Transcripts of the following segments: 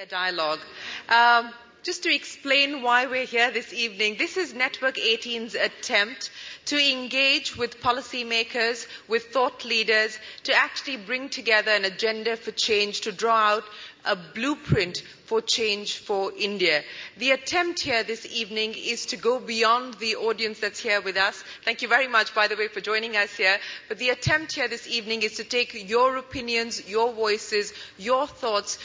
India dialogue. Just to explain why we're here this evening, this is Network 18's attempt to engage with policymakers, with thought leaders, to actually bring together an agenda for change, to draw out a blueprint for change for India. The attempt here this evening is to go beyond the audience that's here with us. Thank you very much, by the way, for joining us here. But the attempt here this evening is to take your opinions, your voices, your thoughts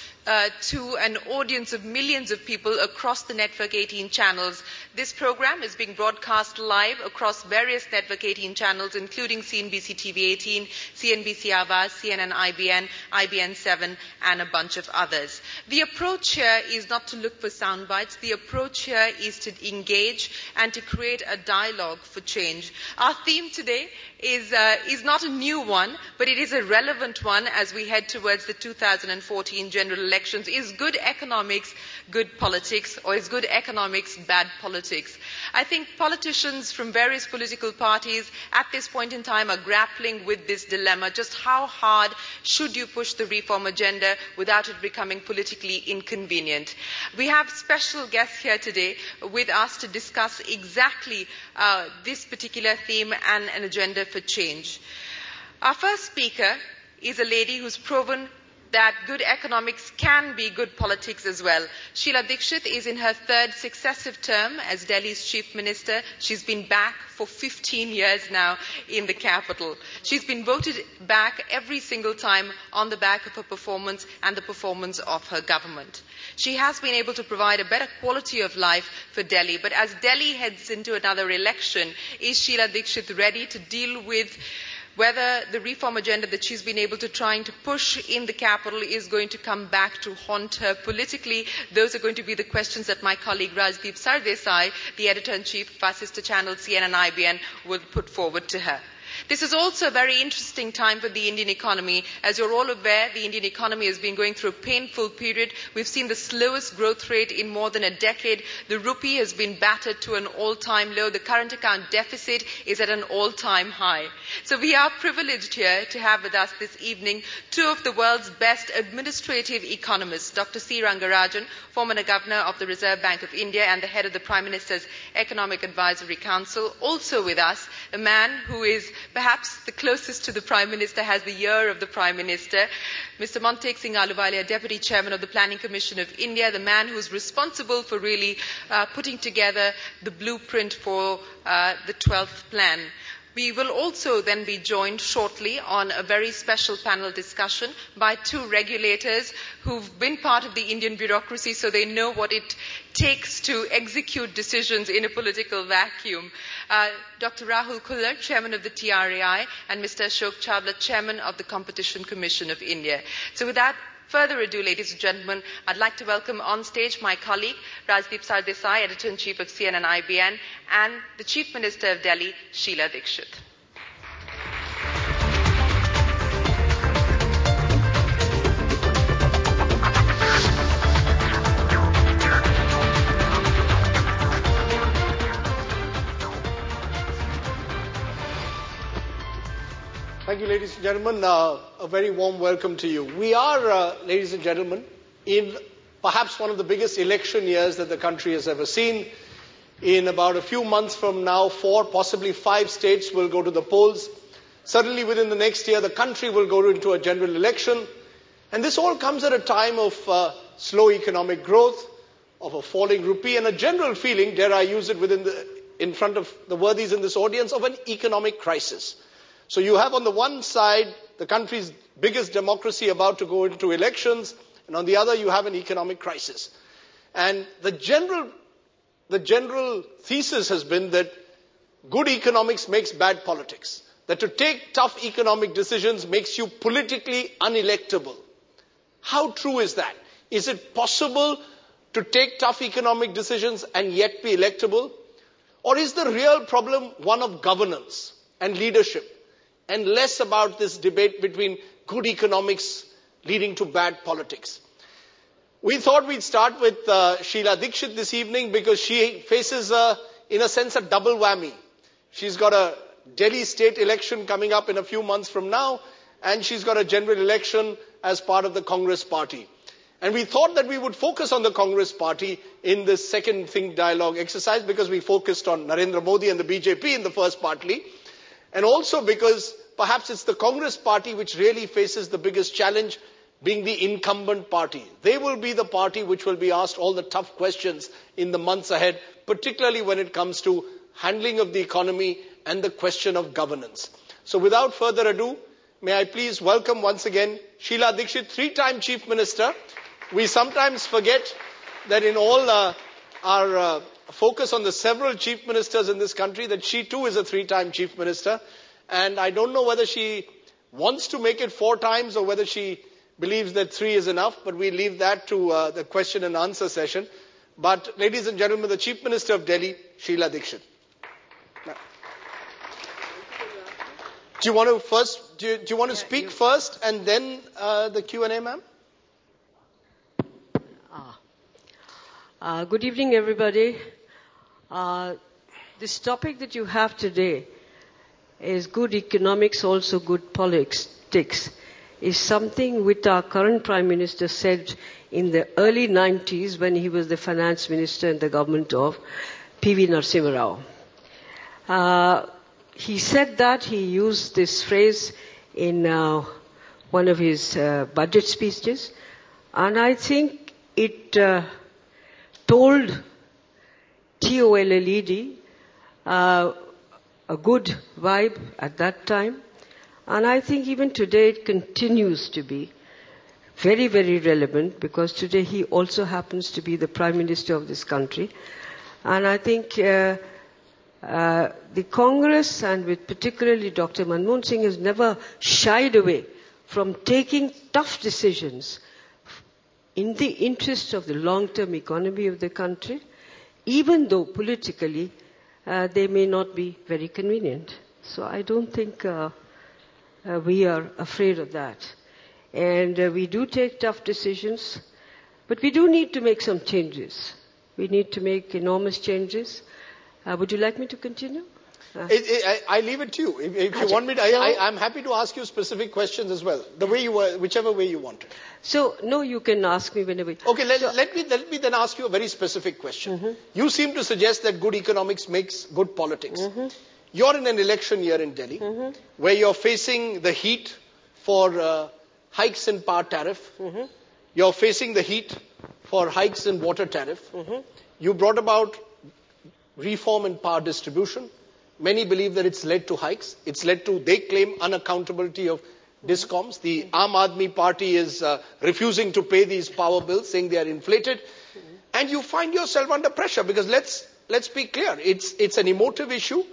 to an audience of millions of people across the Network 18 channels. This program is being broadcast live across various Network 18 channels, including CNBC TV 18, CNBC Awaaz, CNN IBN, IBN 7, and a bunch of others. The approach here is not to look for sound bites. The approach here is to engage and to create a dialogue for change. Our theme today is not a new one, but it is a relevant one as we head towards the 2014 general elections. Is good economics good politics, or is good economics bad politics? I think politicians from various political parties at this point in time are grappling with this dilemma. Just how hard should you push the reform agenda without it becoming politically inconvenient? We have special guests here today with us to discuss exactly this particular theme and an agenda for change. Our first speaker is a lady who's proven that good economics can be good politics as well. Sheila Dikshit is in her third successive term as Delhi's Chief Minister. She's been back for 15 years now in the capital. She's been voted back every single time on the back of her performance and the performance of her government. She has been able to provide a better quality of life for Delhi. But as Delhi heads into another election, is Sheila Dikshit ready to deal with whether the reform agenda that she's been able to trying to push in the capital is going to come back to haunt her politically? Those are going to be the questions that my colleague Rajdeep Sardesai, the editor-in-chief of our sister channel CNN IBN, will put forward to her. This is also a very interesting time for the Indian economy. As you're all aware, the Indian economy has been going through a painful period. We've seen the slowest growth rate in more than a decade. The rupee has been battered to an all-time low. The current account deficit is at an all-time high. So we are privileged here to have with us this evening two of the world's best administrative economists, Dr. C. Rangarajan, former governor of the Reserve Bank of India and the head of the Prime Minister's Economic Advisory Council. Also with us, a man who is perhaps the closest to the Prime Minister, has the ear of the Prime Minister, Mr. Montek Singh Ahluwalia, Deputy Chairman of the Planning Commission of India, the man who is responsible for really putting together the blueprint for the 12th plan. We will also then be joined shortly on a very special panel discussion by two regulators who've been part of the Indian bureaucracy, so they know what it takes to execute decisions in a political vacuum. Dr. Rahul Kullar, Chairman of the TRAI, and Mr. Ashok Chawla, Chairman of the Competition Commission of India. So without further ado, ladies and gentlemen, I'd like to welcome on stage my colleague, Rajdeep Sardesai, Editor-in-Chief of CNN IBN, and the Chief Minister of Delhi, Sheila Dikshit. Thank you, ladies and gentlemen. A very warm welcome to you. We are, ladies and gentlemen, in perhaps one of the biggest election years that the country has ever seen. In about a few months from now, 4, possibly 5 states will go to the polls. Certainly within the next year, the country will go into a general election. And this all comes at a time of slow economic growth, of a falling rupee, and a general feeling, dare I use it in front of the worthies in this audience, of an economic crisis. So you have on the one side the country's biggest democracy about to go into elections, and on the other you have an economic crisis. And the general thesis has been that good economics makes bad politics. That to take tough economic decisions makes you politically unelectable. How true is that? Is it possible to take tough economic decisions and yet be electable? Or is the real problem one of governance and leadership, and less about this debate between good economics leading to bad politics? We thought we'd start with Sheila Dikshit this evening because she faces, in a sense, a double whammy. She's got a Delhi state election coming up in a few months from now, and she's got a general election as part of the Congress party. And we thought that we would focus on the Congress party in this second Think Dialogue exercise because we focused on Narendra Modi and the BJP in the first partly. And also because perhaps it's the Congress party which really faces the biggest challenge, being the incumbent party. They will be the party which will be asked all the tough questions in the months ahead, particularly when it comes to handling of the economy and the question of governance. So without further ado, may I please welcome once again Sheila Dikshit, three-time Chief Minister. We sometimes forget that in all our focus on the several Chief Ministers in this country, that she too is a three-time Chief Minister. And I don't know whether she wants to make it 4 times or whether she believes that 3 is enough, but we leave that to the question and answer session. But ladies and gentlemen, the Chief Minister of Delhi, Sheila Dikshit. Do you want to first? Do you want to speak first and then the Q&A, ma'am? Good evening, everybody. This topic that you have today is good economics, also good politics, is something which our current Prime Minister said in the early 90s when he was the Finance Minister in the government of P.V. Narasimha Rao. He said that, he used this phrase in one of his budget speeches, and I think it told TOLLED a good vibe at that time, and I think even today it continues to be very, very relevant because today he also happens to be the Prime Minister of this country. And I think the Congress, and with particularly Dr. Manmohan Singh, has never shied away from taking tough decisions in the interest of the long-term economy of the country, even though politically they may not be very convenient. So I don't think we are afraid of that. And we do take tough decisions, but we do need to make some changes. We need to make enormous changes. Would you like me to continue? I leave it to you. If you want me to, I'm happy to ask you specific questions as well. The way you whichever way you want it. So, no, you can ask me whenever. Okay, let me then ask you a very specific question. Mm-hmm. You seem to suggest that good economics makes good politics. Mm-hmm. You're in an election year in Delhi, mm-hmm. where you're facing the heat for hikes in power tariff. Mm-hmm. You're facing the heat for hikes in water tariff. Mm-hmm. You brought about reform in power distribution. Many believe that it's led to hikes. It's led to, they claim, unaccountability of discoms. The Aam Aadmi Party is refusing to pay these power bills, saying they are inflated. And you find yourself under pressure because let's be clear. It's an emotive issue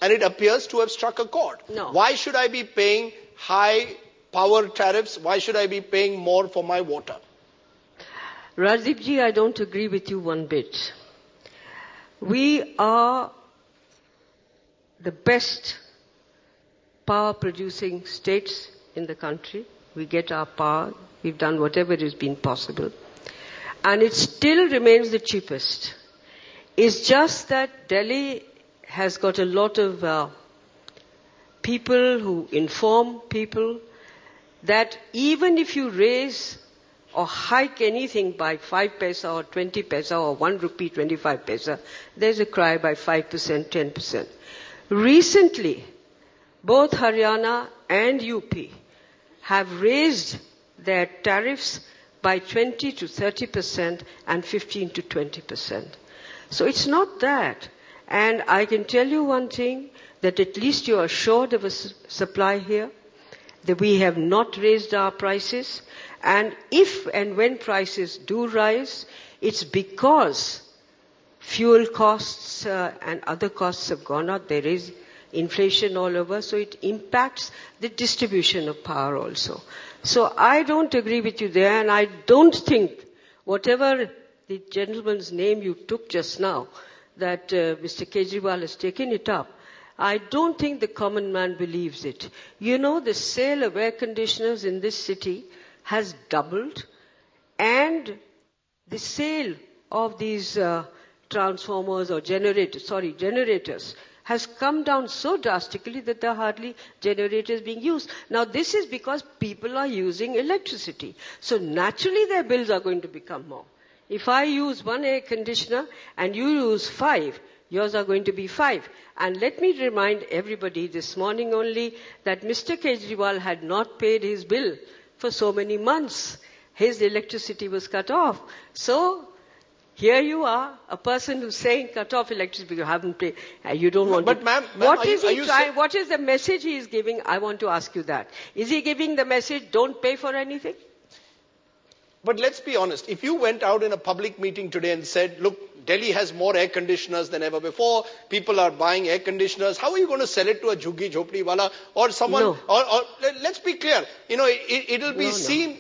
and it appears to have struck a chord. No. Why should I be paying high power tariffs? Why should I be paying more for my water? Rajdipji, I don't agree with you one bit. We are the best power producing states in the country. We get our power. We've done whatever has been possible. And it still remains the cheapest. It's just that Delhi has got a lot of people who inform people that even if you raise or hike anything by 5 paisa or 20 paisa or 1 rupee 25 paisa, there's a cry by 5%, 10%. Recently, both Haryana and UP have raised their tariffs by 20 to 30% and 15 to 20%. So it's not that. And I can tell you one thing, that at least you are assured of a supply here, that we have not raised our prices. And if and when prices do rise, it's because fuel costs and other costs have gone up. There is inflation all over, so it impacts the distribution of power also. So I don't agree with you there, and I don't think whatever the gentleman's name you took just now, that Mr. Kejriwal has taken it up, I don't think the common man believes it. You know, the sale of air conditioners in this city has doubled, and the sale of these transformers or generators has come down so drastically that there are hardly generators being used. Now this is because people are using electricity. So naturally their bills are going to become more. If I use one air conditioner and you use 5, yours are going to be 5. And let me remind everybody this morning only that Mr. Kejriwal had not paid his bill for so many months. His electricity was cut off. So here you are, a person who's saying cut off electricity because you haven't paid, you don't want but to. Ma'am, What is he trying? What is the message he is giving? I want to ask you that. Is he giving the message, don't pay for anything? But let's be honest, if you went out in a public meeting today and said, look, Delhi has more air conditioners than ever before, people are buying air conditioners, how are you going to sell it to a jhuggi jhopdi wala or someone, No. or let's be clear, it'll be seen,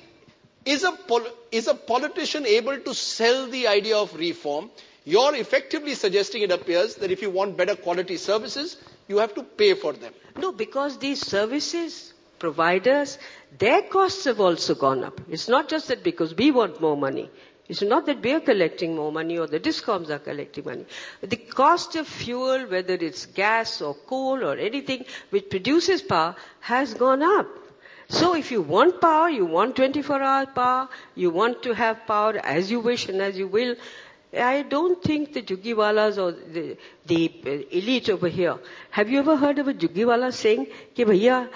is a politician able to sell the idea of reform? You're effectively suggesting, it appears, that if you want better quality services, you have to pay for them. No, because these services, providers, their costs have also gone up. It's not just that because we want more money. It's not that we are collecting more money or the discoms are collecting money. The cost of fuel, whether it's gas or coal or anything which produces power, has gone up. So if you want power, you want 24-hour power, you want to have power as you wish and as you will, I don't think the juggiwalas or the elite over here. Have you ever heard of a juggiwala saying, कि भैया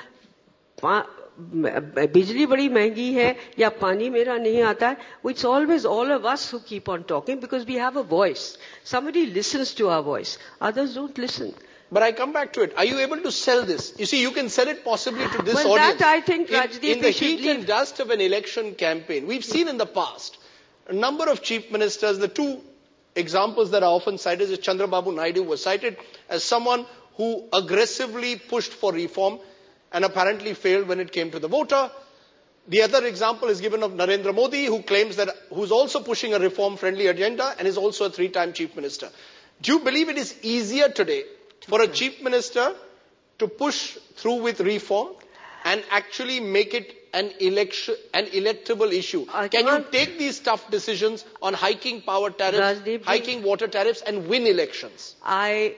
बिजली बड़ी महंगी है या पानी मेरा नहीं आता है? It's always all of us who keep on talking because we have a voice. Somebody listens to our voice. Others don't listen. But I come back to it. Are you able to sell this? You see, you can sell it possibly to this Well, audience. that I think, Rajdeep, in the we should heat and dust of an election campaign, we've seen in the past a number of chief ministers. The two examples that are often cited is Chandrababu Naidu was cited as someone who aggressively pushed for reform and apparently failed when it came to the voter. The other example is given of Narendra Modi, who's also pushing a reform-friendly agenda and is also a 3-time chief minister. Do you believe it is easier today for a chief minister to push through with reform and actually make it an electable issue? Can you take these tough decisions on hiking power tariffs, Rajdeep, hiking water tariffs and win elections? I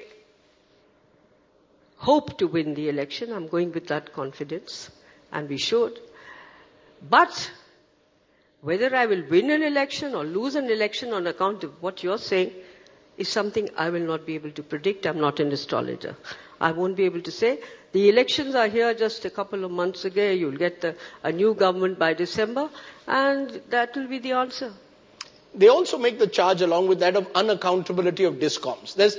hope to win the election. I'm going with that confidence, and we should. But whether I will win an election or lose an election on account of what you're saying is something I will not be able to predict. I'm not an astrologer. I won't be able to say. The elections are here just a couple of months ago. You'll get a new government by December, and that will be the answer. They also make the charge along with that of unaccountability of discoms. There's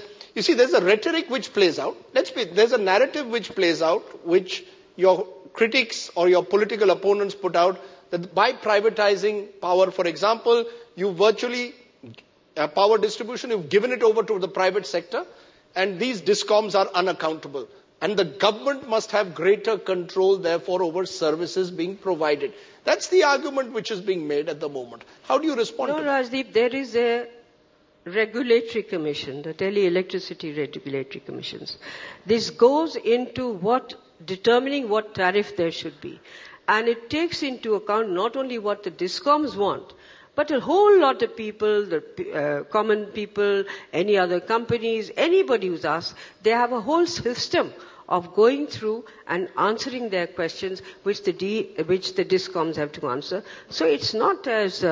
a rhetoric which plays out. There's a narrative which plays out, which your critics or your political opponents put out, that by privatizing power, for example, you virtually, power distribution, you've given it over to the private sector, and these discoms are unaccountable. And the government must have greater control, therefore, over services being provided. That's the argument which is being made at the moment. How do you respond to that? Rajdeep, there is a regulatory commission, the Delhi Electricity Regulatory Commissions. This goes into determining what tariff there should be. And it takes into account not only what the discoms want, but a whole lot of people, the common people, any other companies, anybody who's asked, they have a whole system of going through and answering their questions, which the discoms have to answer. So it's not as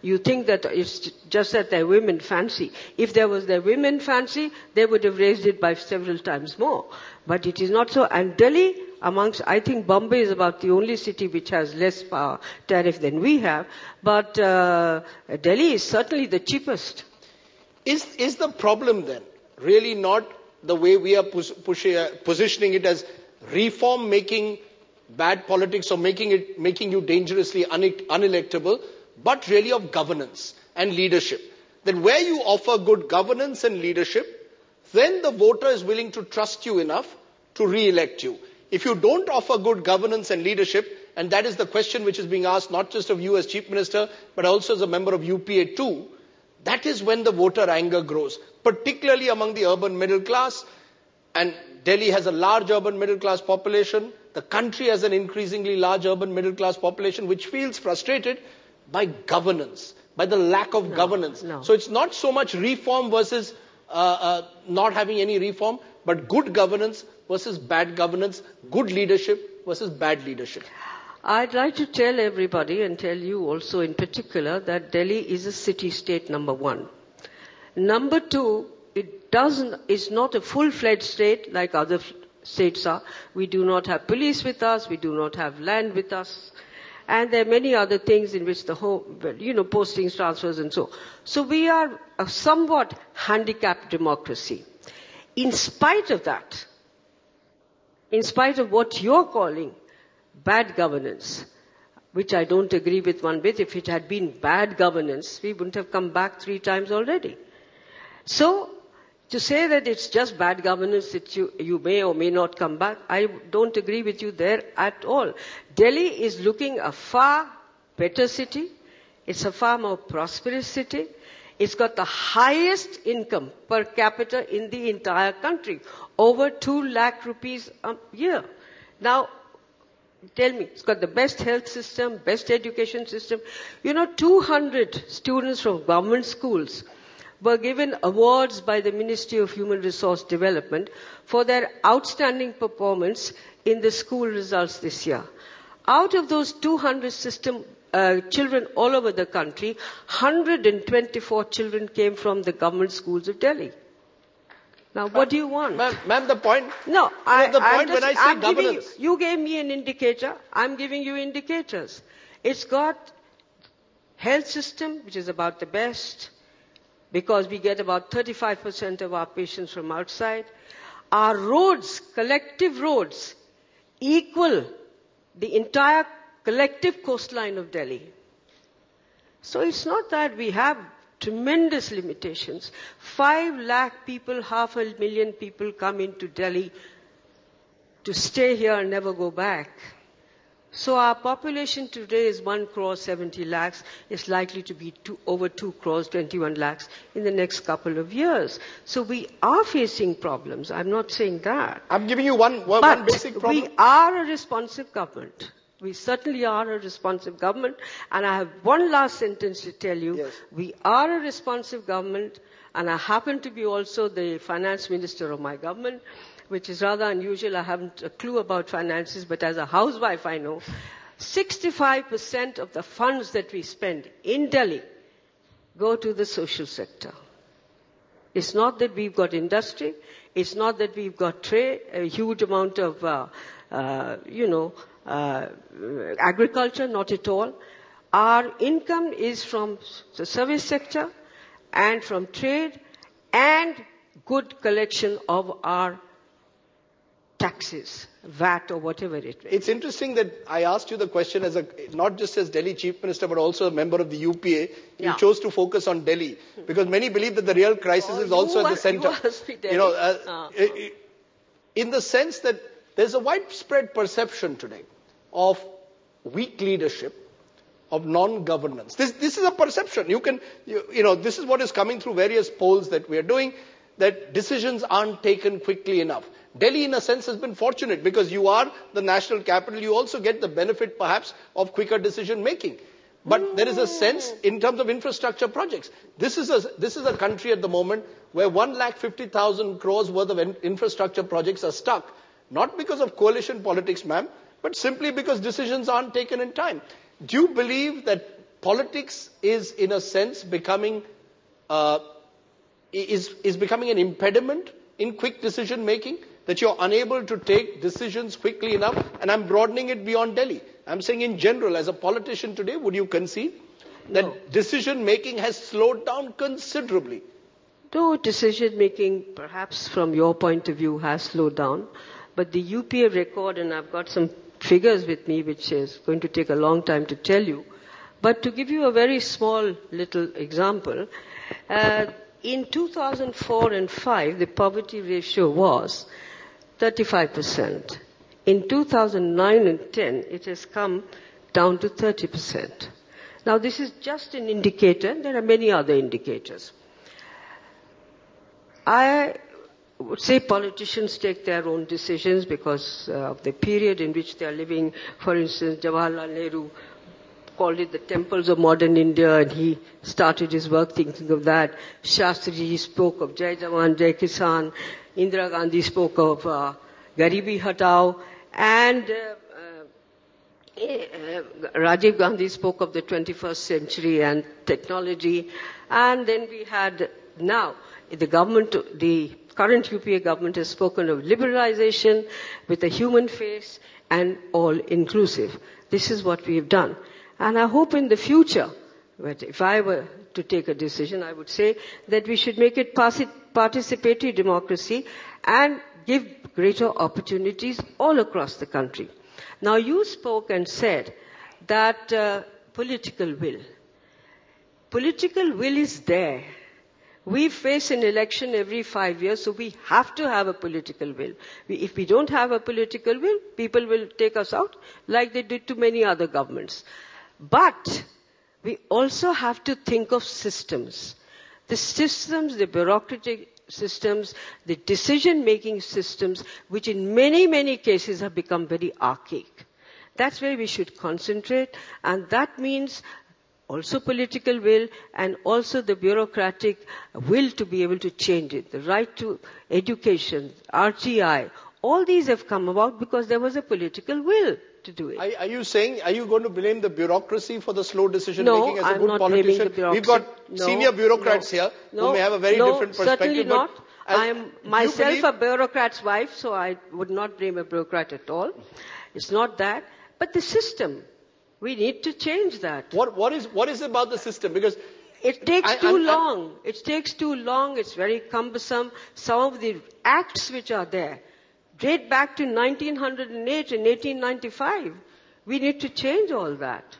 you think that it's just that their women fancy. If there was their women fancy, they would have raised it by several times more. But it is not so. And Delhi, I think Bombay is about the only city which has less power tariff than we have. But Delhi is certainly the cheapest. Is the problem then really not the way we are positioning it as reform making bad politics or making you dangerously unelectable, but really of governance and leadership? Then where you offer good governance and leadership, then the voter is willing to trust you enough to re-elect you. If you don't offer good governance and leadership, and that is the question which is being asked not just of you as Chief Minister, but also as a member of UPA too, that is when the voter anger grows, particularly among the urban middle class. And Delhi has a large urban middle class population. The country has an increasingly large urban middle class population which feels frustrated by governance, by the lack of governance. No. So it's not so much reform versus not having any reform, but good governance versus bad governance, good leadership versus bad leadership. I'd like to tell everybody and tell you also in particular that Delhi is a city-state number one. Number two, it's not a full-fledged state like other states are. We do not have police with us, we do not have land with us, and there are many other things in which postings, transfers and so. So we are a somewhat handicapped democracy. In spite of that, in spite of what you're calling bad governance, which I don't agree with one bit. If it had been bad governance, we wouldn't have come back 3 times already. So, to say that it's just bad governance that you may or may not come back, I don't agree with you there at all. Delhi is looking a far better city. It's a far more prosperous city. It's got the highest income per capita in the entire country, over 2 lakh rupees a year. Now, tell me, it's got the best health system, best education system. 200 students from government schools were given awards by the Ministry of Human Resource Development for their outstanding performance in the school results this year. Out of those 200 children all over the country, 124 children came from the government schools of Delhi. Now, what do you want? Ma'am, the point... No, when I say governance... You gave me an indicator. I'm giving you indicators. It's got health system, which is about the best, because we get about 35% of our patients from outside. Our roads, collective roads, equal the entire collective coastline of Delhi. So it's not that we have tremendous limitations. 5 lakh people, 500,000 people come into Delhi to stay here and never go back. So our population today is 1 crore 70 lakhs. It's likely to be over 2 crores 21 lakhs in the next couple of years. So we are facing problems. I'm not saying that. I'm giving you one basic problem. We are a responsive government. We certainly are a responsive government. And I have one last sentence to tell you. Yes. We are a responsive government, and I happen to be also the finance minister of my government, which is rather unusual. I haven't a clue about finances, but as a housewife I know 65% of the funds that we spend in Delhi go to the social sector. It's not that we've got industry. It's not that we've got trade, a huge amount of, agriculture, not at all. Our income is from the service sector and from trade and good collection of our taxes, VAT or whatever it is. It's interesting that I asked you the question as not just as Delhi Chief Minister, but also a member of the UPA. You chose to focus on Delhi because many believe that the real crisis is also at the center. In the sense that there's a widespread perception today of weak leadership, of non-governance. This is a perception. This is what is coming through various polls that we are doing, that decisions aren't taken quickly enough. Delhi, in a sense, has been fortunate because you are the national capital. You also get the benefit, perhaps, of quicker decision making. But there is a sense in terms of infrastructure projects. This is a country at the moment where 1,50,000 crores worth of infrastructure projects are stuck. Not because of coalition politics, ma'am, but simply because decisions aren't taken in time. Do you believe that politics is, in a sense, becoming an impediment in quick decision making? That you're unable to take decisions quickly enough? And I'm broadening it beyond Delhi. I'm saying in general, as a politician today, would you concede that decision making has slowed down considerably? No, decision making, perhaps from your point of view, has slowed down. But the UPA record, and I've got some figures with me, which is going to take a long time to tell you. But to give you a very small little example, in 2004 and 5, the poverty ratio was 35%. In 2009 and 10, it has come down to 30%. Now, this is just an indicator. There are many other indicators. I would say politicians take their own decisions because of the period in which they are living. For instance, Jawaharlal Nehru called it the temples of modern India, and he started his work thinking of that. Shastriji spoke of Jai Jawan, Jai Kisan. Indira Gandhi spoke of Garibi Hatao, and Rajiv Gandhi spoke of the 21st century and technology. And then we had now the current UPA government has spoken of liberalization with a human face and all inclusive. This is what we have done. And I hope in the future, but if I were to take a decision, I would say that we should make it participatory democracy and give greater opportunities all across the country. Now you spoke and said that political will. Political will is there. We face an election every 5 years, so we have to have a political will. If we don't have a political will, people will take us out like they did to many other governments. But we also have to think of systems. The systems, the bureaucratic systems, the decision-making systems, which in many, many cases have become very archaic. That's where we should concentrate, and that means also political will and also the bureaucratic will to be able to change it. The right to education, RTI, all these have come about because there was a political will to do it. Are you going to blame the bureaucracy for the slow decision making as a I'm good not politician? Blaming the We've got senior bureaucrats here who may have a very different perspective. Certainly not. I am myself a bureaucrat's wife, so I would not blame a bureaucrat at all. It's not that. But the system, we need to change that. What is about the system? Because it takes too long. It takes too long. It's very cumbersome. Some of the acts which are there date back to 1908 and 1895. We need to change all that.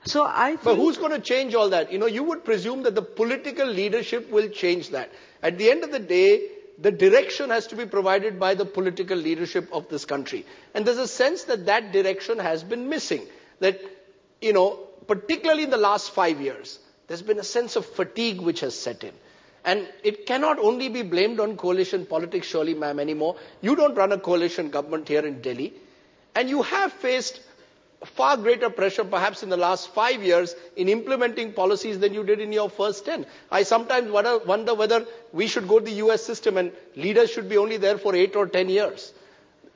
So I think... But who's going to change all that? You would presume that the political leadership will change that. At the end of the day, the direction has to be provided by the political leadership of this country. And there's a sense that that direction has been missing. That, particularly in the last 5 years, there's been a sense of fatigue which has set in. And it cannot only be blamed on coalition politics, surely, ma'am, anymore. You don't run a coalition government here in Delhi. And you have faced far greater pressure, perhaps in the last 5 years, in implementing policies than you did in your first 10. I sometimes wonder whether we should go to the US system and leaders should be only there for 8 or 10 years.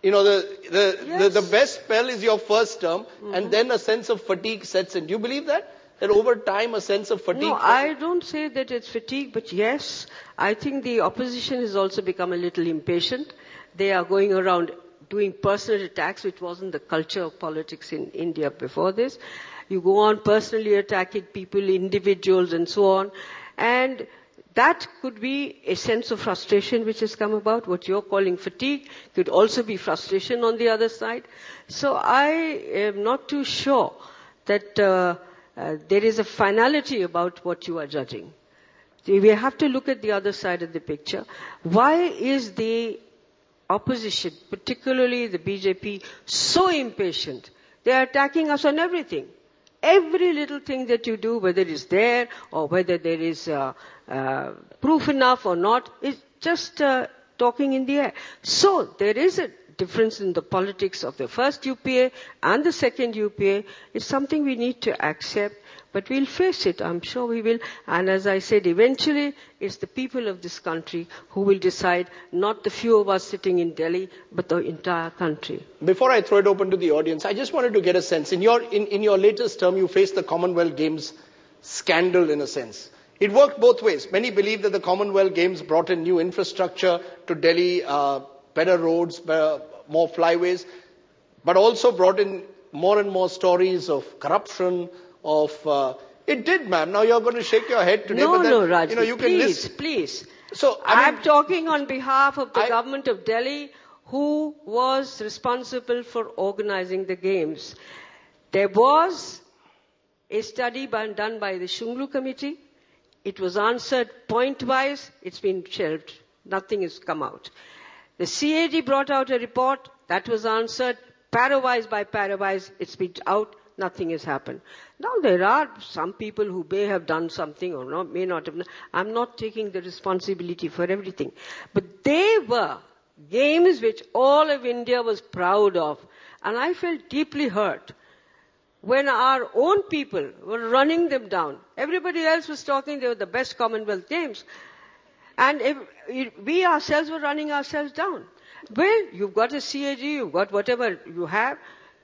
The best spell is your first term, and then a sense of fatigue sets in. Do you believe that? That over time a sense of fatigue? No, I don't say that it's fatigue, but yes, I think the opposition has also become a little impatient. They are going around doing personal attacks, which wasn't the culture of politics in India before this. You go on personally attacking people, individuals, and so on. And that could be a sense of frustration which has come about. What you're calling fatigue could also be frustration on the other side. So I am not too sure that there is a finality about what you are judging. We have to look at the other side of the picture. Why is the opposition, particularly the BJP, so impatient? They are attacking us on everything. Every little thing that you do, whether it's there or whether there is proof enough or not, is just talking in the air. So there is a difference in the politics of the first UPA and the second UPA. It's something we need to accept, but we'll face it. I'm sure we will. And as I said, eventually it's the people of this country who will decide, not the few of us sitting in Delhi, but the entire country. Before I throw it open to the audience, I just wanted to get a sense. In your latest term, you faced the Commonwealth Games scandal in a sense. It worked both ways. Many believe that the Commonwealth Games brought in new infrastructure to Delhi, better roads, more flyways, but also brought in more and more stories of corruption, it did, ma'am. Now you're going to shake your head today. No, but then, no, Rajni, you can please. So, I'm talking on behalf of the government of Delhi, who was responsible for organizing the games. There was a study done by the Shunglu committee. It was answered point-wise. It's been shelved. Nothing has come out. The CAG brought out a report. That was answered para-wise by para-wise. It's been out. Nothing has happened. Now there are some people who may have done something or may not have. I'm not taking the responsibility for everything. But they were games which all of India was proud of. And I felt deeply hurt when our own people were running them down. Everybody else was talking they were the best Commonwealth Games. And we ourselves were running ourselves down. Well, you've got a CAG, you've got whatever you have,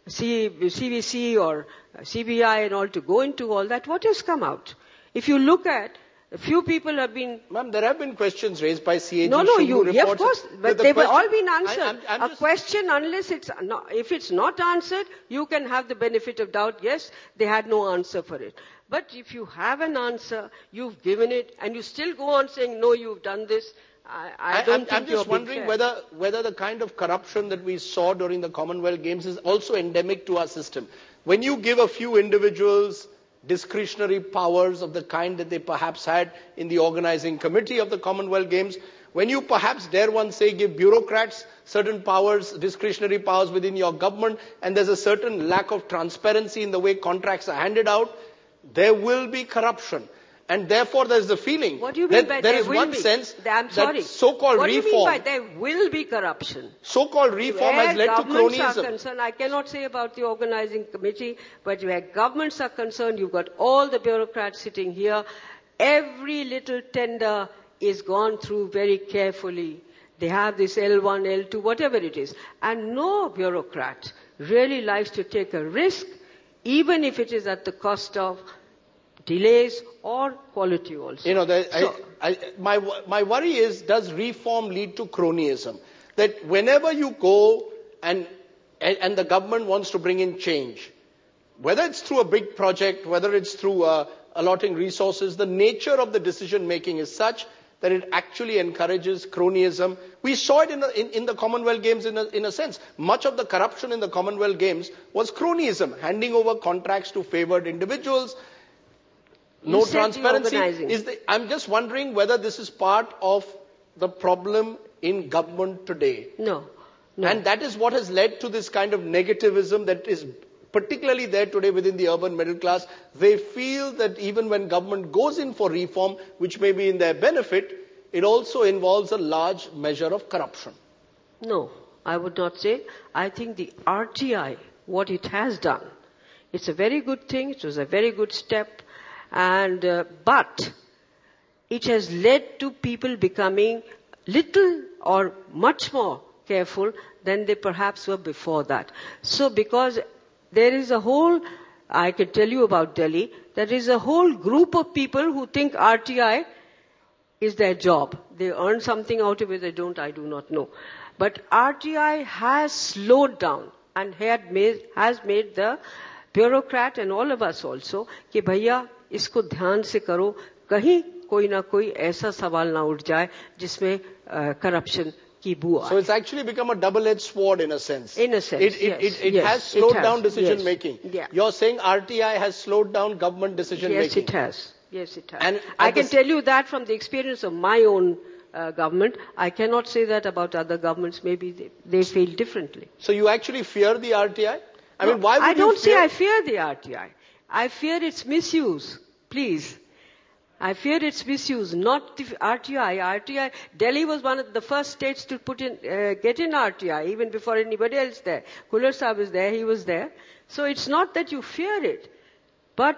CVC or CBI and all to go into all that. What has come out? If you look at, a few people have been... Ma'am, there have been questions raised by CAG. No, yeah, of course, but they were all been answered. I'm a question, unless if it's not answered, you can have the benefit of doubt. Yes, they had no answer for it. But if you have an answer, you've given it, and you still go on saying, no, you've done this, I don't think I'm just wondering whether the kind of corruption that we saw during the Commonwealth Games is also endemic to our system. When you give a few individuals discretionary powers of the kind that they perhaps had in the organizing committee of the Commonwealth Games, when you perhaps dare one say give bureaucrats certain powers, discretionary powers within your government, and there's a certain lack of transparency in the way contracts are handed out, there will be corruption. And therefore there's the feeling that there is one sense that so-called reform... What do you mean by there will be corruption? So-called reform has led to cronyism. Concerned, I cannot say about the organizing committee, but where governments are concerned, you've got all the bureaucrats sitting here. Every little tender is gone through very carefully. They have this L1, L2, whatever it is. And no bureaucrat really likes to take a risk, even if it is at the cost of delays or quality also. My worry is, does reform lead to cronyism? That whenever you go and the government wants to bring in change, whether it's through a big project, whether it's through allotting resources, the nature of the decision making is such that it actually encourages cronyism. We saw it in the Commonwealth Games in a sense. Much of the corruption in the Commonwealth Games was cronyism, handing over contracts to favored individuals. No transparency. I'm just wondering whether this is part of the problem in government today. No. And that is what has led to this kind of negativism that is particularly there today within the urban middle class. They feel that even when government goes in for reform, which may be in their benefit, it also involves a large measure of corruption. No, I would not say. I think the RTI, what it has done, it's a very good thing. It was a very good step. But it has led to people becoming little or much more careful than they perhaps were before that. So because there is a whole, I can tell you about Delhi, there is a whole group of people who think RTI is their job. They earn something out of it, they don't, I do not know. But RTI has slowed down and has made the bureaucrat and all of us also कि भैया इसको ध्यान से करो, कहीं कोई ना कोई ऐसा सवाल ना उठ जाए जिसमें corruption की बू आए. So it's actually become a double-edged sword in a sense. In a sense, it has slowed down decision making. Yeah. You're saying RTI has slowed down government decision making. Yes, it has. And I can tell you that from the experience of my own government. I cannot say that about other governments. Maybe they feel differently. So you actually fear the RTI? I mean, why would I don't say I fear the RTI. I fear its misuse. Please. I fear its misuse, not the RTI. Delhi was one of the first states to get in RTI, even before anybody else there. Kular Sahib was there, he was there. So it's not that you fear it, but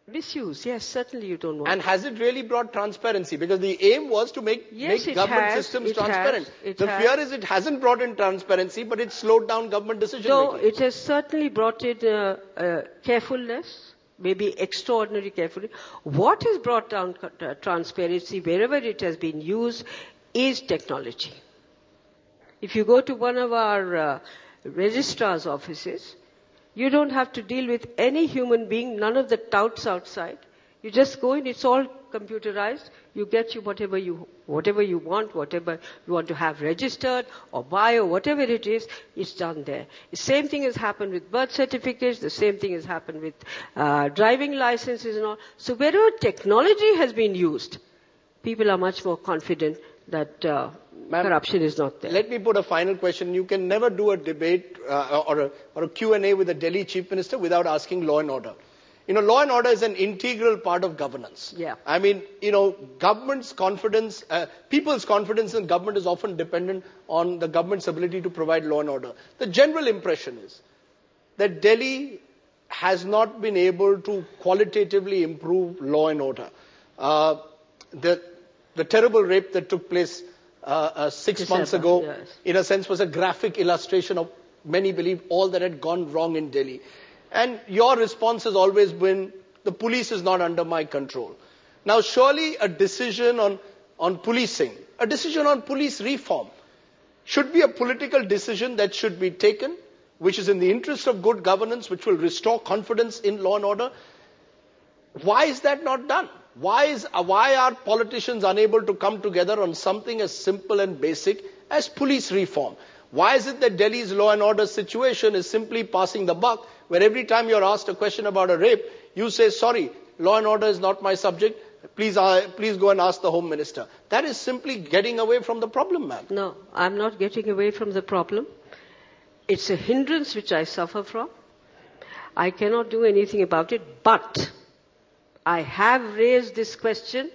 misuse, yes, certainly you don't want. And has it really brought transparency? Because the aim was to make government systems transparent. The fear is it hasn't brought in transparency, but it's slowed down government decision making. No, it has certainly brought in carefulness, maybe extraordinary carefulness. What has brought down transparency wherever it has been used is technology. If you go to one of our registrar's offices, you don't have to deal with any human being, none of the touts outside. You just go in, it's all computerized. You get whatever you want, whatever you want to have registered or buy or whatever it is, it's done there. The same thing has happened with birth certificates, the same thing has happened with driving licenses and all. So wherever technology has been used, people are much more confident that corruption is not there. Let me put a final question. You can never do a debate or a Q&A with the Delhi Chief Minister without asking law and order. Law and order is an integral part of governance. Yeah. I mean, government's confidence, people's confidence in government is often dependent on the government's ability to provide law and order. The general impression is that Delhi has not been able to qualitatively improve law and order. The terrible rape that took place 6 months ago, yes, in a sense, was a graphic illustration of, many believe, all that had gone wrong in Delhi. And your response has always been, the police is not under my control. Now, surely a decision on policing, a decision on police reform, should be a political decision that should be taken, which is in the interest of good governance, which will restore confidence in law and order. Why is that not done? Why are politicians unable to come together on something as simple and basic as police reform? Why is it that Delhi's law and order situation is simply passing the buck, where every time you're asked a question about a rape, you say, sorry, law and order is not my subject, please go and ask the Home Minister. That is simply getting away from the problem, ma'am. No, I'm not getting away from the problem. It's a hindrance which I suffer from. I cannot do anything about it, but I have raised this question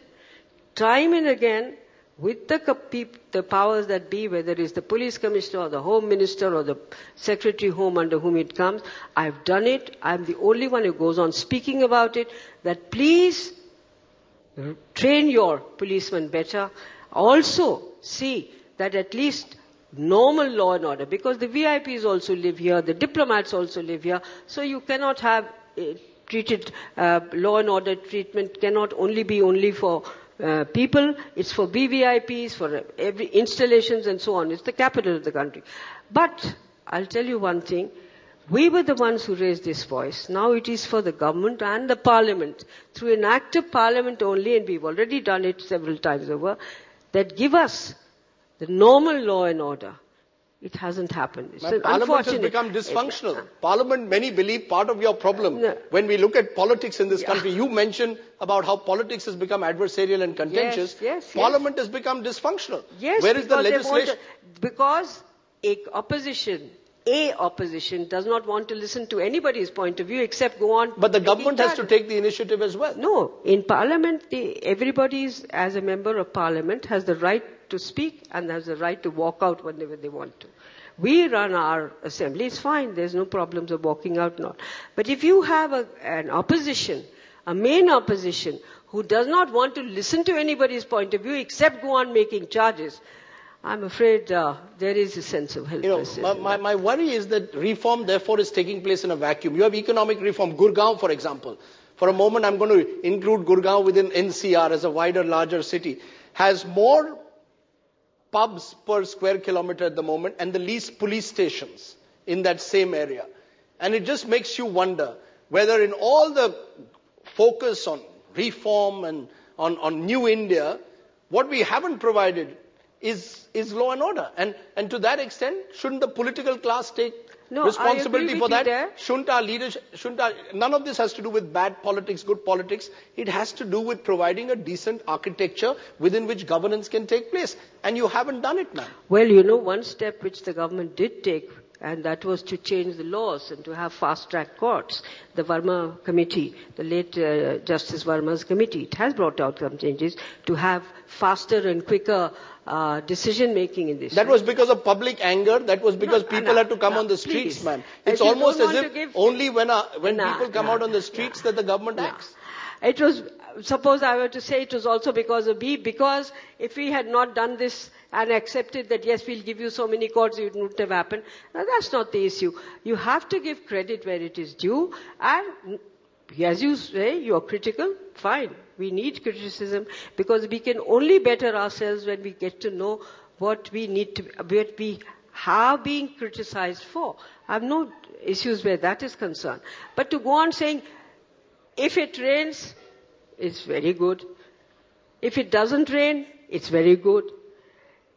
time and again with the powers that be, whether it's the police commissioner or the home minister or the secretary home under whom it comes. I've done it. I'm the only one who goes on speaking about it, that please train your policemen better. Also see that at least normal law and order, because the VIPs also live here, the diplomats also live here, so you cannot have treated law and order treatment cannot only be for people, it's for VVIPs, for every installations and so on. It's the capital of the country. But I'll tell you one thing, we were the ones who raised this voice. Now it is for the government and the parliament, through an act of parliament only, and we've already done it several times over, that give us the normal law and order. It hasn't happened. Parliament has become dysfunctional. Parliament, many believe, part of your problem. No. When we look at politics in this country, you mentioned about how politics has become adversarial and contentious. Yes, Parliament has become dysfunctional. Yes, where is the legislation? Because opposition does not want to listen to anybody's point of view except go on. But the government has to take the initiative as well. No, in Parliament, everybody, as a member of Parliament, has the right to speak and has the right to walk out whenever they want to. We run our assembly, it's fine, there's no problems of walking out now. But if you have an opposition, a main opposition, who does not want to listen to anybody's point of view except go on making charges, I'm afraid there is a sense of helplessness. My worry is that reform, therefore, is taking place in a vacuum. You have economic reform. Gurgaon, for example. For a moment, I'm going to include Gurgaon within NCR as a wider, larger city. Has more pubs per square kilometer at the moment and the least police stations in that same area. And it just makes you wonder whether in all the focus on reform and on New India, what we haven't provided is law and order. And to that extent, shouldn't the political class take responsibility for that? Shouldn't our leadership, none of this has to do with bad politics, good politics. It has to do with providing a decent architecture within which governance can take place. And you haven't done it, ma'am. Well, one step which the government did take, and that was to change the laws and to have fast-track courts. The Verma committee, the late Justice Verma's committee, it has brought out some changes to have faster and quicker decision-making in this. That was because of public anger. That was because people had to come on the streets, ma'am. It's almost as if only when people come out on the streets that the government acts. It was, suppose I were to say it was also because of me, because if we had not done this and accepted that, yes, we'll give you so many courts, it wouldn't have happened. Now, that's not the issue. You have to give credit where it is due, and as you say, you're critical, fine. We need criticism because we can only better ourselves when we get to know what we are being criticized for. I have no issues where that is concerned. But to go on saying, if it rains, it's very good. If it doesn't rain, it's very good.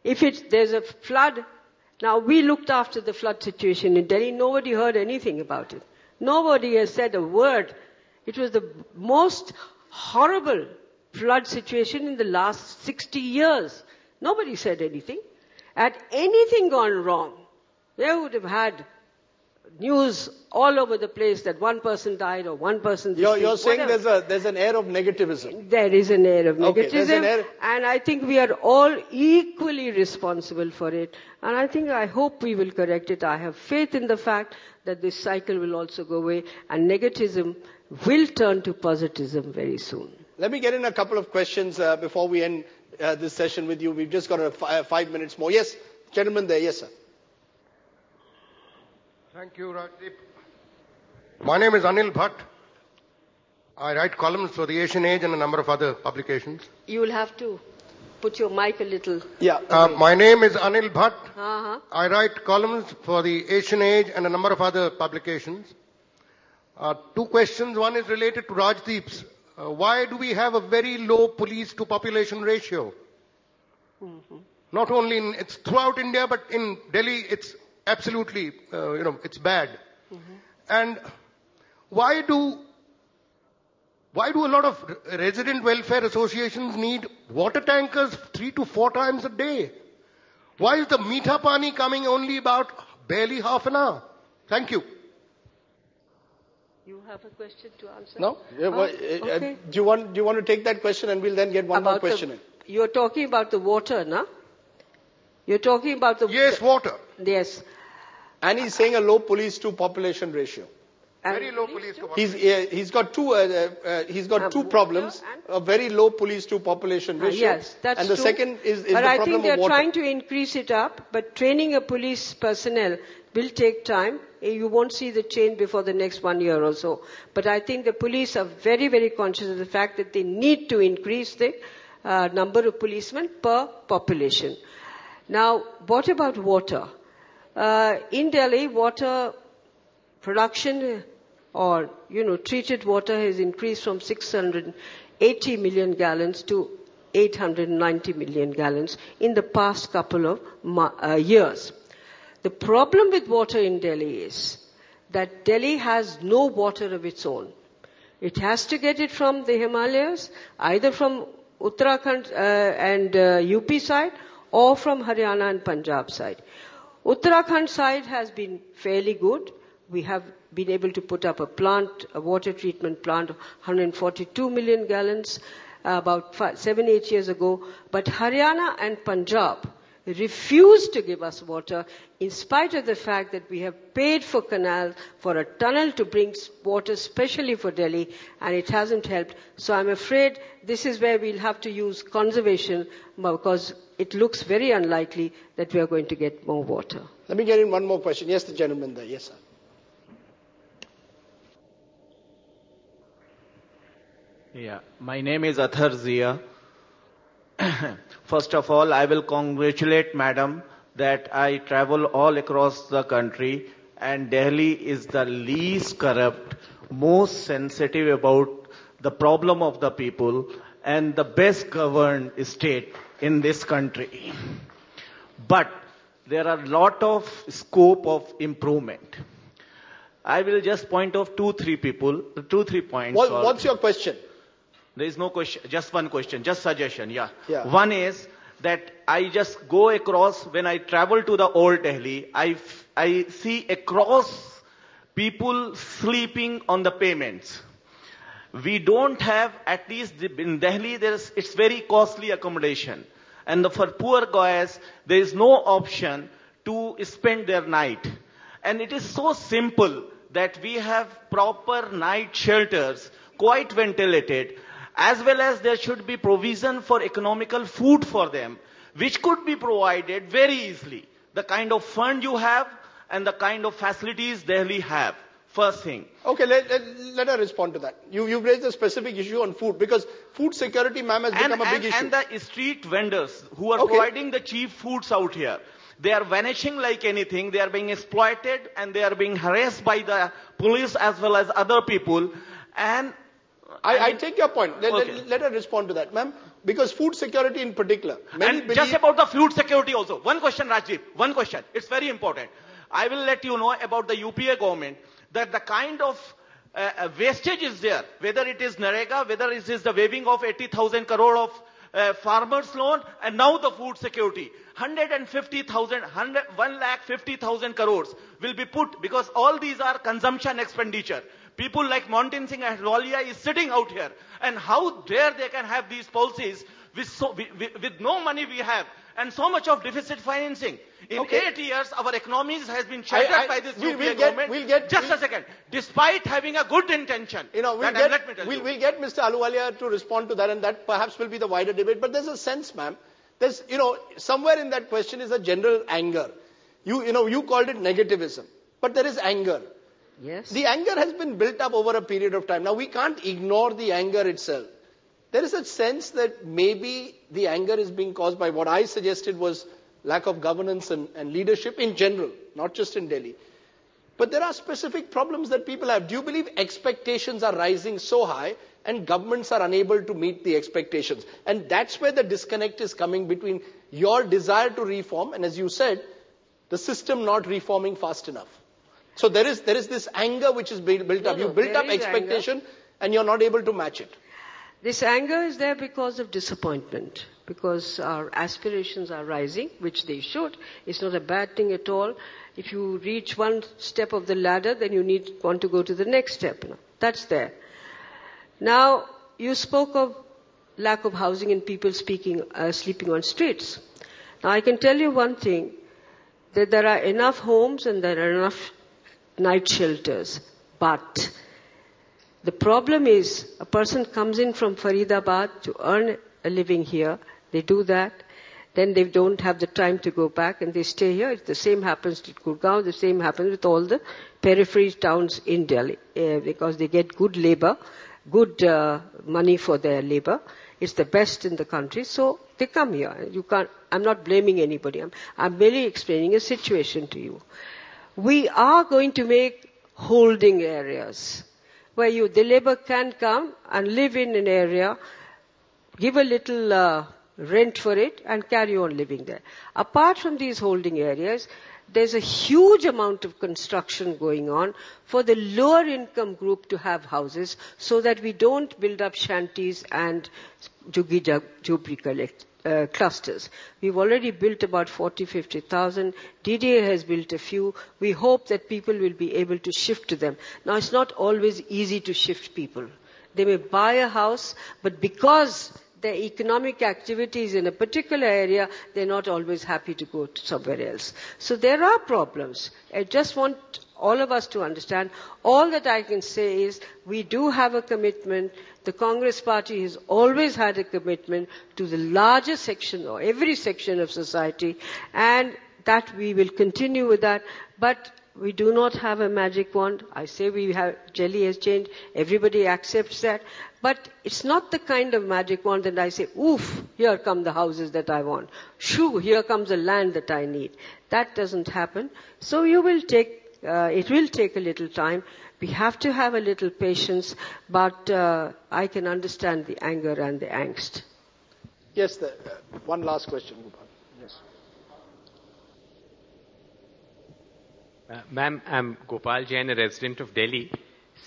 If there's a flood, now we looked after the flood situation in Delhi, nobody heard anything about it. Nobody has said a word. It was the most horrible flood situation in the last 60 years. Nobody said anything. Had anything gone wrong, they would have had news all over the place that one person died or one person... You're saying there's an air of negativism. There is an air of Okay, there's an negativism, air... and I think we are all equally responsible for it. And I hope we will correct it. I have faith in the fact that this cycle will also go away, and negativism will turn to positivism very soon. Let me get in a couple of questions before we end this session with you. We've just got 5 minutes more. Yes, gentleman there. Yes, sir. Thank you, Rajdeep. My name is Anil Bhatt. I write columns for the Asian Age and a number of other publications. You will have to put your mic a little... Yeah. My name is Anil Bhatt. Uh-huh. I write columns for the Asian Age and a number of other publications. Two questions. One is related to Rajdeep's. Why do we have a very low police to population ratio? Mm-hmm. Not only it's throughout India, but in Delhi it's absolutely, it's bad. Mm-hmm. And why do a lot of resident welfare associations need water tankers 3 to 4 times a day? Why is the meetha pani coming only about barely half an hour? Thank you. You have a question to answer? No? Okay. Do you want to take that question, and we'll then get one more question in? You're talking about the water, no? You're talking about the... Yes, water. Yes. And he's saying a low police to population ratio. Very low police to population. He's got two problems. A very low police to population ratio. Yes, that's and the true. second is the but problem I think they're of water. trying to increase it up, but training a police personnel will take time. You won't see the change before the next 1 year or so. But I think the police are very, very conscious of the fact that they need to increase the number of policemen per population. Now, what about water? In Delhi, water production or, treated water has increased from 680 million gallons to 890 million gallons in the past couple of years. The problem with water in Delhi is that Delhi has no water of its own. It has to get it from the Himalayas, either from Uttarakhand and UP side, or from Haryana and Punjab side. Uttarakhand side has been fairly good. We have been able to put up a water treatment plant of 142 million gallons about 7-8 years ago. But Haryana and Punjab refused to give us water in spite of the fact that we have paid for a tunnel to bring water especially for Delhi, and it hasn't helped. So I'm afraid this is where we'll have to use conservation, because it looks very unlikely that we are going to get more water. Let me get in one more question. Yes, the gentleman there. Yes, sir. Yeah, my name is Athar Zia. First of all, I will congratulate Madam that I travel all across the country, and Delhi is the least corrupt, most sensitive about the problem of the people, and the best governed state in this country. But there are a lot of scope of improvement. I will just point out 2-3 points. What's your question? There is no question, just one question, just suggestion, yeah. Yeah. One is that I just go across, when I travel to the old Delhi, I see across people sleeping on the pavements. We don't have, at least in Delhi, it's very costly accommodation. And for poor guys, there is no option to spend their night. And it is so simple that we have proper night shelters, quite ventilated, as well as there should be provision for economical food for them, which could be provided very easily. The kind of fund you have and the kind of facilities Delhi have. First thing. Okay, let her respond to that. You've raised a specific issue on food, because food security, ma'am, has become a big issue. And the street vendors who are providing the cheap foods out here, they are vanishing like anything. They are being exploited and they are being harassed by the police as well as other people. And I take your point. Let her respond to that, ma'am. Because food security in particular. Just about the food security also. One question, Rajiv. One question. It's very important. I will let you know about the UPA government, that the kind of wastage is there, whether it is Narega, whether it is the waiving of 80,000 crore of farmers loan, and now the food security. 150,000 crores, will be put, because all these are consumption expenditure. People like Montin Singh Ahluwalia is sitting out here. And how dare they can have these policies with no money we have and so much of deficit financing. In 8 years, our economies has been shattered by this UPA government. Just a second. Despite having a good intention. We'll get Mr. Ahluwalia to respond to that, and that perhaps will be the wider debate. But there's a sense, ma'am. There's, somewhere in that question is a general anger. You called it negativism, but there is anger. Yes. The anger has been built up over a period of time. Now, we can't ignore the anger itself. There is a sense that maybe the anger is being caused by what I suggested was lack of governance and leadership in general, not just in Delhi. But there are specific problems that people have. Do you believe expectations are rising so high and governments are unable to meet the expectations? And that's where the disconnect is coming between your desire to reform and, as you said, the system not reforming fast enough. So there is this anger which is built up. You built up expectation and you're not able to match it. This anger is there because of disappointment, because our aspirations are rising, which they should. It's not a bad thing at all. If you reach one step of the ladder, then you want to go to the next step. That's there. Now, you spoke of lack of housing and people sleeping on streets. Now, I can tell you one thing, that there are enough homes and there are enough night shelters. But the problem is, a person comes in from Faridabad to earn a living here. They do that. Then they don't have the time to go back and they stay here. The same happens to Gurgaon. The same happens with all the periphery towns in Delhi because they get good labor, good money for their labor. It's the best in the country. So they come here. I'm not blaming anybody. I'm merely explaining a situation to you. We are going to make holding areas where the labor can come and live in an area, give a little rent for it and carry on living there. Apart from these holding areas, there's a huge amount of construction going on for the lower income group to have houses so that we don't build up shanties and jhopri clusters. We've already built about 50,000. DDA has built a few. We hope that people will be able to shift to them. Now, it's not always easy to shift people. They may buy a house, but because their economic activities in a particular area, they're not always happy to go to somewhere else. So there are problems. I just want all of us to understand. All that I can say is we do have a commitment. The Congress Party has always had a commitment to the larger section or every section of society, and that we will continue with that. But we do not have a magic wand. I say Delhi has changed. Everybody accepts that. But it's not the kind of magic wand that I say, oof, here come the houses that I want. Shoo, here comes the land that I need. That doesn't happen. So it will take a little time. We have to have a little patience, but I can understand the anger and the angst. Yes, one last question, Gopal. Yes. Ma'am, I'm Gopal Jain, a resident of Delhi.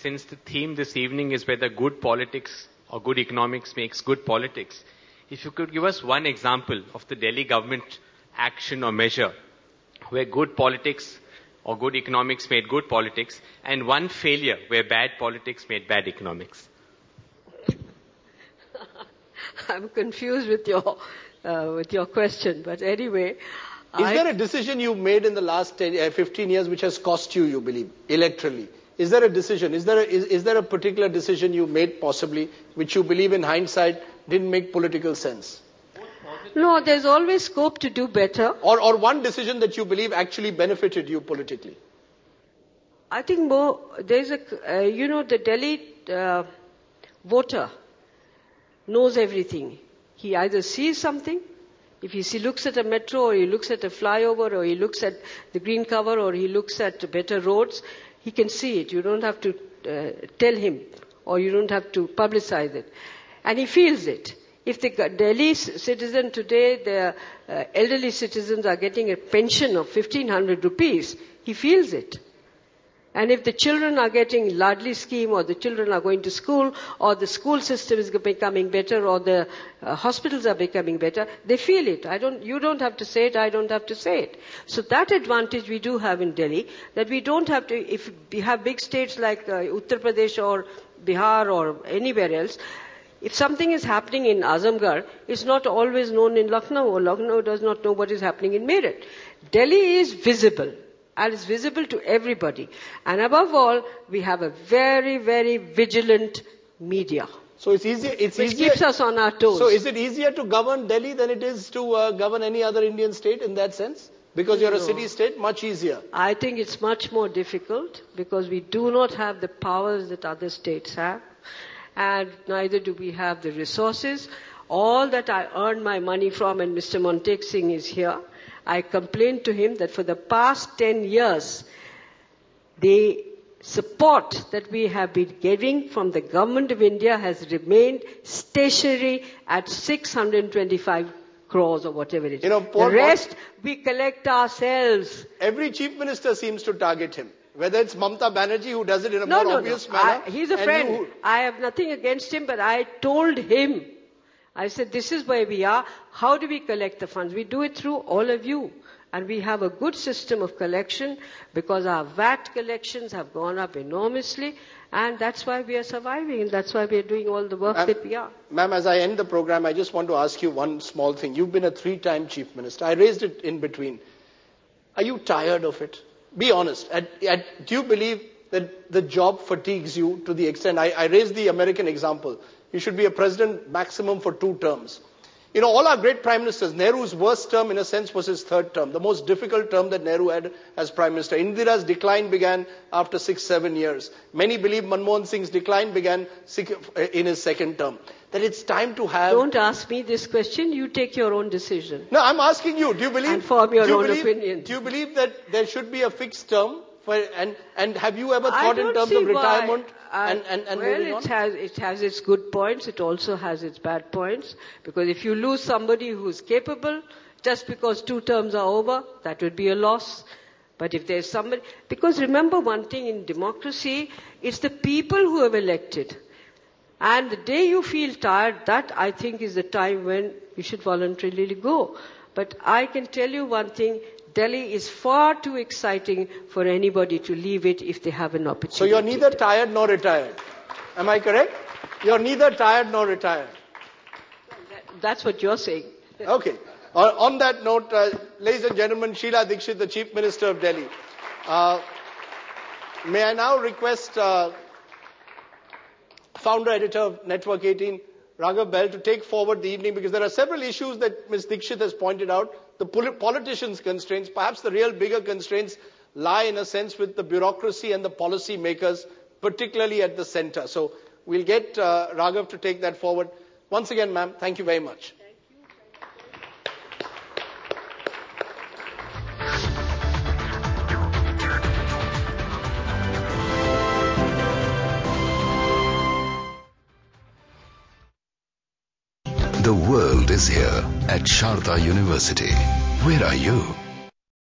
Since the theme this evening is whether good politics or good economics makes good politics, if you could give us one example of the Delhi government action or measure where good politics or good economics made good politics, and one failure where bad politics made bad economics. I'm confused with your question, but anyway. Is there a decision you made in the last 15 years which has cost you believe, electorally? Is there a decision? Is there a particular decision you made possibly which you believe in hindsight didn't make political sense? No, there's always scope to do better. Or one decision that you believe actually benefited you politically? I think there's the Delhi voter knows everything. He either sees something, if he looks at a metro or he looks at a flyover or he looks at the green cover or he looks at better roads, he can see it. You don't have to tell him or you don't have to publicize it. And he feels it. If the Delhi citizen today, the elderly citizens are getting a pension of 1,500 rupees, he feels it. And if the children are getting Ladli scheme, or the children are going to school, or the school system is becoming better, or the hospitals are becoming better, they feel it. You don't have to say it, I don't have to say it. So that advantage we do have in Delhi, that we don't have to, if we have big states like Uttar Pradesh or Bihar or anywhere else, if something is happening in Azamgarh, it's not always known in Lucknow, or Lucknow does not know what is happening in Meerut. Delhi is visible, and it's visible to everybody. And above all, we have a very, very vigilant media. So it's easier. Which keeps us on our toes. So is it easier to govern Delhi than it is to govern any other Indian state in that sense? Because you're a city-state, much easier. I think it's much more difficult because we do not have the powers that other states have. And neither do we have the resources. All that I earn my money from, and Mr. Montek Singh is here, I complained to him that for the past 10 years, the support that we have been getting from the government of India has remained stationary at 625 crores or whatever it is. The rest we collect ourselves. Every chief minister seems to target him. Whether it's Mamata Banerjee who does it in a more obvious manner. He's a friend. I have nothing against him, but I told him, I said, this is where we are. How do we collect the funds? We do it through all of you. And we have a good system of collection because our VAT collections have gone up enormously. And that's why we are surviving. And that's why we are doing all the work that we are. Ma'am, as I end the program, I just want to ask you one small thing. You've been a 3-time chief minister. I raised it in between. Are you tired of it? Be honest. Do you believe that the job fatigues you to the extent? I raised the American example. You should be a president maximum for 2 terms. All our great prime ministers, Nehru's worst term in a sense was his 3rd term, the most difficult term that Nehru had as prime minister. Indira's decline began after 6-7 years. Many believe Manmohan Singh's decline began in his 2nd term. That it's time to have... Don't ask me this question, you take your own decision. No, I'm asking you, do you believe... And form your own opinion. Do you believe that there should be a fixed term? And have you ever thought in terms of retirement and moving on? It has its good points. It also has its bad points. Because if you lose somebody who's capable, just because 2 terms are over, that would be a loss. But if there's somebody... Because remember one thing in democracy, it's the people who have elected. And the day you feel tired, that I think is the time when you should voluntarily go. But I can tell you one thing, Delhi is far too exciting for anybody to leave it if they have an opportunity. So you're neither tired nor retired. Am I correct? You're neither tired nor retired. That's what you're saying. Okay. On that note, ladies and gentlemen, Sheila Dikshit, the Chief Minister of Delhi. May I now request founder editor of Network 18, Raghav Bell, to take forward the evening, because there are several issues that Ms. Dikshit has pointed out. The politicians' constraints, perhaps the real bigger constraints lie in a sense with the bureaucracy and the policy makers, particularly at the center. So we'll get Raghav to take that forward. Once again, ma'am, thank you very much. The world is here at Sharda University. Where are you?